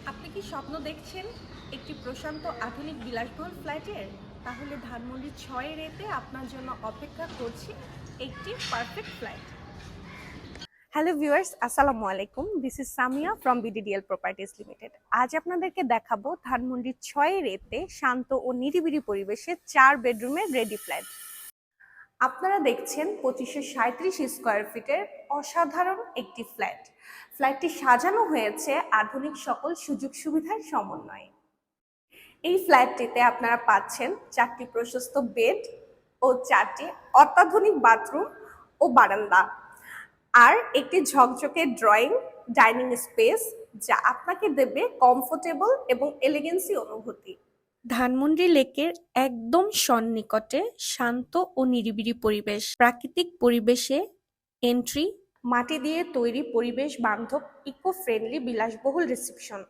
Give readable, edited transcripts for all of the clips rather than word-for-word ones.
আপনি কি স্বপ্ন দেখছেন একটি প্রশান্ত আধুনিক বিলাসবহুল ফ্ল্যাটের? তাহলে ধানমন্ডির 6 রেতে আপনার জন্য অপেক্ষা করছে একটি পারফেক্ট ফ্ল্যাট। হ্যালো ভিউয়ার্স, আসসালামু আলাইকুম। This is Samia from BDDL properties limited. আজ আপনাদেরকে দেখাবো ধানমন্ডির 6 রেতে শান্ত ও নিরিবিলি পরিবেশে 4 বেডরুমের রেডি ফ্ল্যাট। আপনারা দেখছেন 2537 স্কোয়ার ফিটের অসাধারণ একটি ফ্ল্যাট। ফ্ল্যাটটি সাজানো হয়েছে আধুনিক সকল সুযোগ সুবিধার সমন্বয়ে। এই ফ্ল্যাটটিতে আপনারা পাচ্ছেন 4টি প্রশস্ত বেড ও 4টি অত্যাধুনিক বাথরুম ও বারান্দা, আর একটি ঝকঝকে ড্রয়িং ডাইনিং স্পেস, যা আপনাকে দেবে কমফোর্টেবল এবং এলিগেন্সি অনুভূতি। ধানমন্ডি লেকের একদম সন্নিকটে শান্ত ও নিরিবিলি পরিবেশ। প্রাকৃতিক পরিবেশে এন্ট্রি, মাটি দিয়ে তৈরি পরিবেশ বান্ধব ইকো ফ্রেন্ডলি বিলাসবহুল রিসেপশন,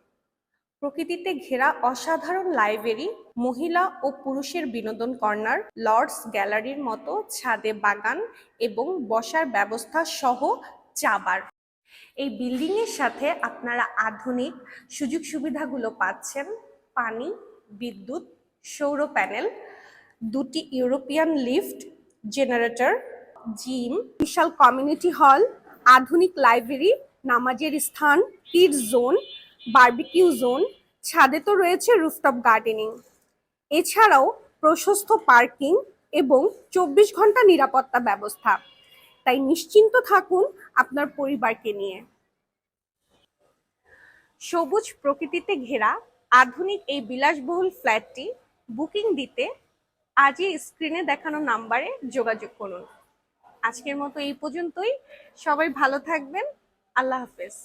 প্রকৃতিতে ঘেরা অসাধারণ লাইব্রেরি, মহিলা ও পুরুষের বিনোদন কর্নার, লর্ডস গ্যালারির মতো ছাদে বাগান এবং বসার ব্যবস্থা সহ চা বার। এই বিল্ডিং এর সাথে আপনারা আধুনিক সুযোগ সুবিধাগুলো পাচ্ছেন: পানি, বিদ্যুৎ, সৌর প্যানেল, 2টি ইউরোপিয়ান লিফট, জেনারেটর, জিম, বিশাল কমিউনিটি হল, আধুনিক লাইব্রেরি, নামাজের স্থান, কিডস জোন, বারবিকিউ জোন। ছাদে তো রয়েছে রুফটপ গার্ডেনিং। এছাড়াও প্রশস্ত পার্কিং এবং 24 ঘন্টা নিরাপত্তা ব্যবস্থা। তাই নিশ্চিন্ত থাকুন আপনার পরিবারকে নিয়ে। সবুজ প্রকৃতিতে ঘেরা আধুনিক এই বিলাসবহুল ফ্ল্যাটটি বুকিং দিতে আজই স্ক্রিনে দেখানো নাম্বারে যোগাযোগ করুন। আজকের মতো এই পর্যন্তই। সবাই ভালো থাকবেন। আল্লাহ হাফেজ।